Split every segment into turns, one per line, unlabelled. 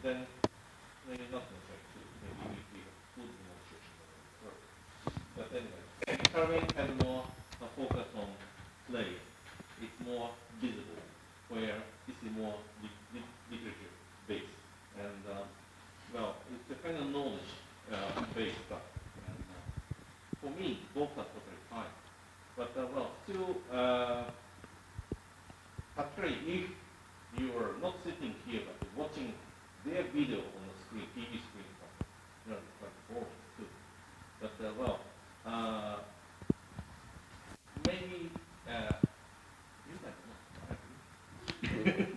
then maybe not necessary to maybe we have full demonstration of the work. But anyway, Carving has more focus on play. It's more visible, where this is more literature based. And well, it's a kind of knowledge based stuff. And for me, both are totally fine. But well, still, particularly if you are not sitting here but watching their video on the screen, TV screen, you know, it's quite boring too. But well, maybe you might not,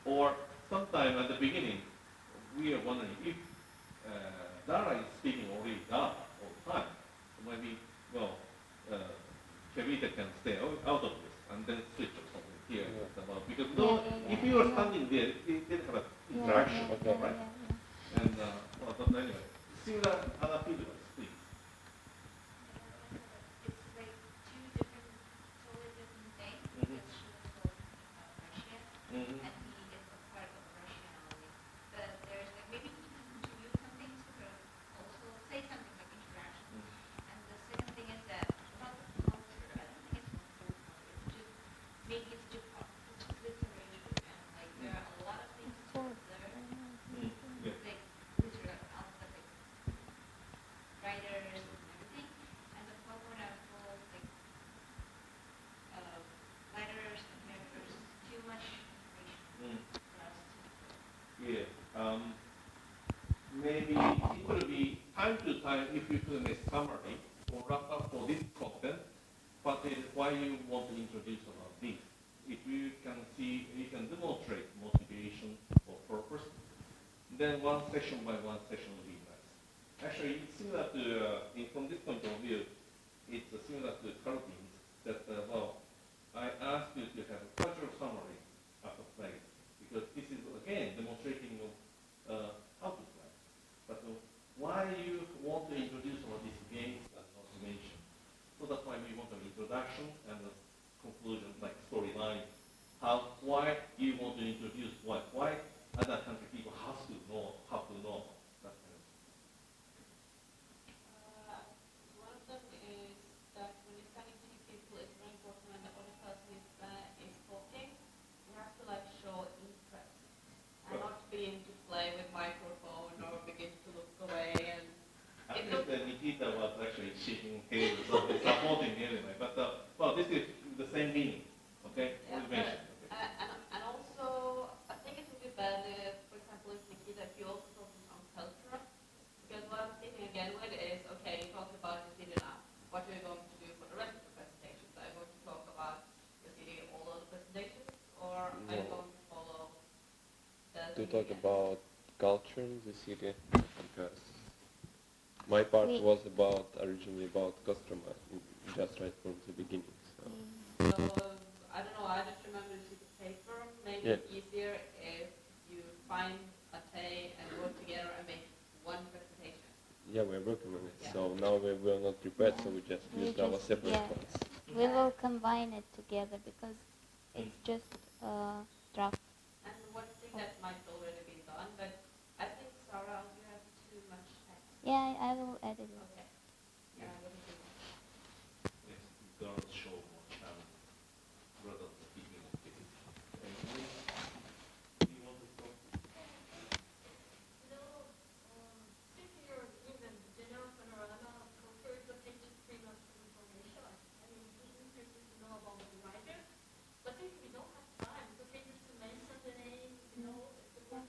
or sometime at the beginning, we are wondering if Dara is speaking already Dara all the time. So maybe, well, Kevita can stay out of this and then switch or something here. Because no, if you are standing there, they have an interaction, right? And well, but anyway, similar other feedbacks, please.
It's like two different, totally different things. Because she was talking about Russia, and he is a part of Russia only. But there's like maybe he can contribute something to her, also say something like interaction. And the second thing is that about the culture, I don't think it's not so culture. It's just maybe it's just literature, and like there are a lot of things to observe. Like literary alphabetic writers and everything, and the PowerPoint articles, like letters and characters, too much information for us to.
Yeah. Maybe it could be time to time if you could make summary or wrap up for this content, but why you want to introduce about this. If you can see, you can demonstrate motivation or purpose, then one session by one session will be nice. Actually, it's similar to, from this point of view, it's similar to cartoons that, well, I asked you to have a cultural summary after play, because this is, again, demonstrating how to play. But why you want to introduce all these games and automation? So that's why we want an introduction and a conclusion, like storyline. Why you want to introduce what? Why other country people have to know that kind of thing.
One of them is that when you're standing to people, it's very important when the other person is talking, you have to like show interest and not begin to play with microphone or begin to look away. And
I think that Nikita was actually shaking head or something, supporting anyway. But well, this is the same meaning, okay?
Yeah,
Motivation.
and also, I think it would be better, for example, if Nikita, if you also focus on culture, because what I'm thinking again with is, okay, you talked about the city now. What are you going to do for the rest of the presentations? Are you going to talk about the city all of the presentations, or are you going to follow the
To
city
talk
again?
about culture in the city, because my part was originally about customer, just right from the beginning. So.
So, I don't know, I just remember the sheet of paper. Maybe it's easier if you find a day and work together and make one presentation.
Yeah, we're working on it. Yeah. So now we will not prepare, so we just used our separate ones.
We will combine it together because it's just draft.
And one thing that might already be done, but I think, Sarah, you have too much text.
Yeah, I will edit it.
Okay. Yeah, what do you think?
Yes, girls show more talent rather than speaking of it. Anyway, do you want to talk?
Since you're in the general panorama of culture, it's okay to bring us some information. I mean, it's interesting to know about the writer. But since we don't have time, it's okay just to mention the name, the work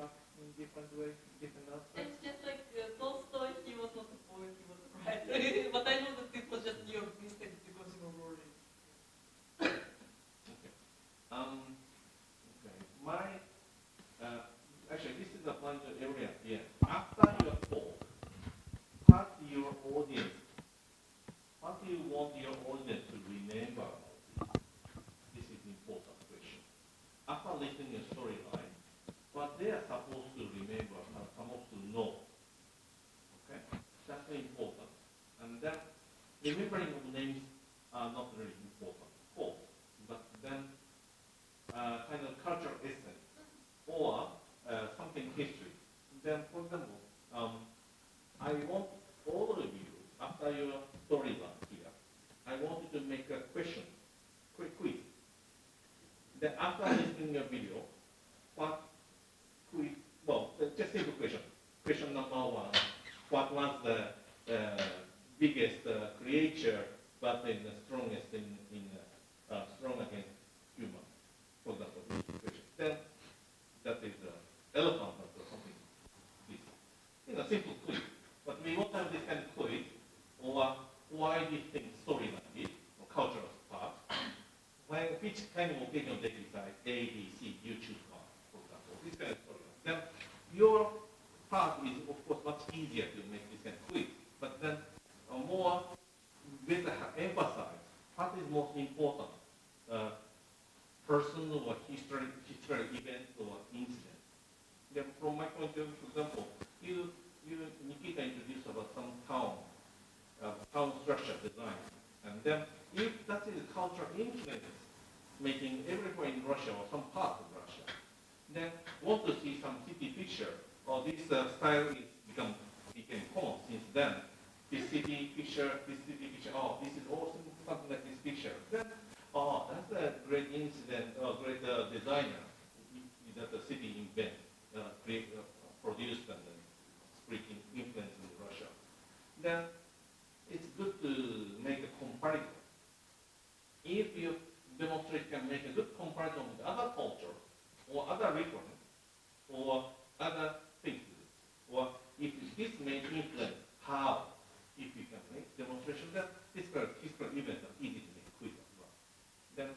back in different way, different aspects?
It's just like Tolstoy, he was not a poet, he was a writer. But I know that it was just your mistake because you were worried.
Okay. Actually, this is applying to area here. After your talk, what do you want your audience to remember? This is important question. After listening a storyline, what they are supposed to remember, are supposed to know. Okay? That's very important. And then remembering of names are not really important, of course, but then kind of cultural essence or something history. Then, for example, I want all of you, after your storyline here, I want you to make a question, quick quiz. Then after listening a video, what quiz, well, just simple question. Question number one, what was the biggest creature but then the strongest strong against human? For example, this question. Then that is elephant or something. This, simple quiz. But we won't have this kind of quiz, or why do you think story like this, or cultural part, which kind of occasion they decide A, B, C, you choose one, for example. This kind of story. Then your part is, of course, much easier to make this kind of quiz. But then more better emphasize what is most important, person or history event or incident. Then from my point of view, for example, Nikita introduced about some town structure design. And then if that is cultural influence making everywhere in Russia or some part of Russia, then want to see some city picture, or this style is became common since then. This city picture, oh, this is awesome, something like this picture. Then, oh, that's a great incident, great designer that the city invent, produced and spreading influence in Russia. Then it's good to make a comparison. If you demonstrate can make a good comparison with other culture or other reference or other things, or if this may influence how, if you can make demonstration, then this historical event are easy to make quick as well. Then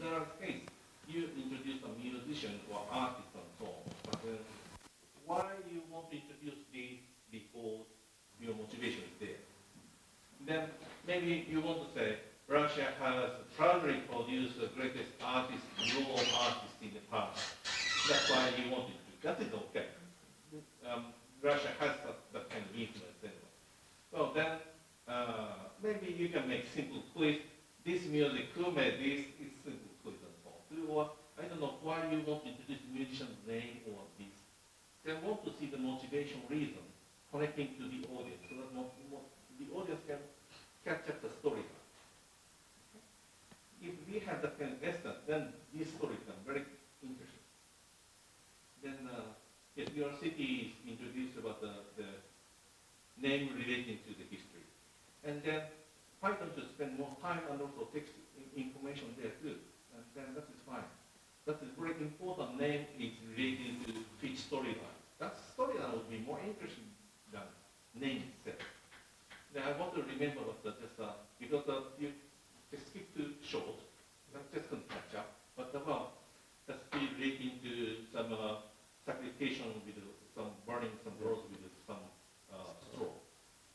there are cases you introduce a musician or artist and so on, but why you want to introduce this because your motivation is there. Then maybe you want to say Russia has proudly produced the greatest artists, global artists in the past. That's why you want to do. That is okay. Russia has that kind of influence anyway. Well then, maybe you can make simple quiz. This music, who made this? It's simple quiz and so on. Or I don't know why you want to introduce musician's name or this. They want to see the motivation reason connecting to the audience so that the audience can catch up the story. If we have that kind of essence, then this story becomes very interesting. Then, yes, your city is introduced about the name relating to the history. And then, why don't you spend more time and also text information there too? And then that is fine. That is very important. Name is related to which storyline. That storyline would be more interesting than name itself. Then I want to remember that because you skip to short, not just can catch up, but that's relating to some sacrification with some burning some rose with some straw.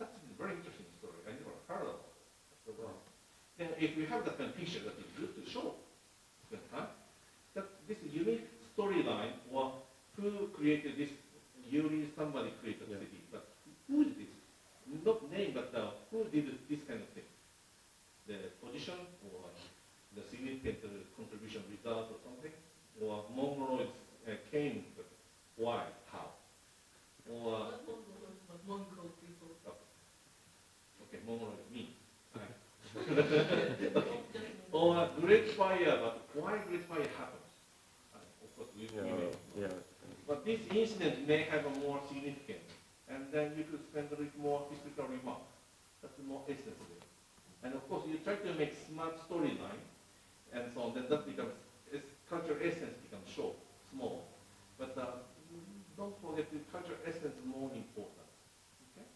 That's a very interesting story. I never heard of it. Then if you have that kind of picture that is good to show, that this unique storyline, or who created this, Yuri, somebody created the city, but who is this? Not name, but who did this kind of thing? The position, or the significant contribution result or something? Or Mongoloids came, but why, how? Or,
But Mongol people.
okay, Mongoloid, me. Or Great Fire, but why Great Fire happened? Of course, we know.
Yeah.
But this incident may have a more significance, and then you could spend a little more historical remark. That's the more essence of it. And of course, you try to make smart storyline, and so on. Then that becomes cultural essence becomes short, small. But the cultural essence is more important. Okay?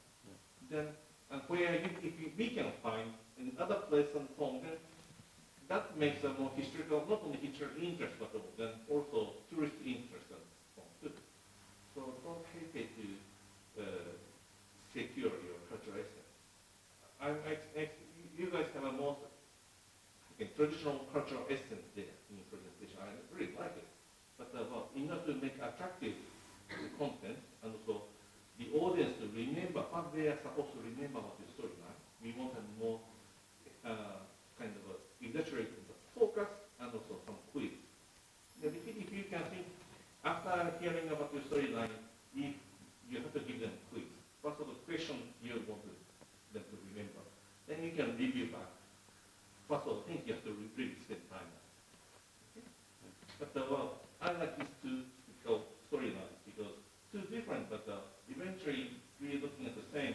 Then, and where we can find in other places and so on, then that makes a more historical, not only historical interest, but then also tourist interest and so on too. So don't hesitate to secure your cultural essence. You guys have a more traditional cultural essence there in your presentation. I really like it. But well, in order to make attractive content and also the audience to remember what they are supposed to remember about the storyline, we want a more kind of exaggerated focus and also some quiz. Then if you can think, after hearing about your storyline, if you have to give them quiz, what sort of question you want them to remember, then you can review back what sort of things you have to really spend time on. Okay? But well, I like these two storylines because two different, but eventually we're looking at the same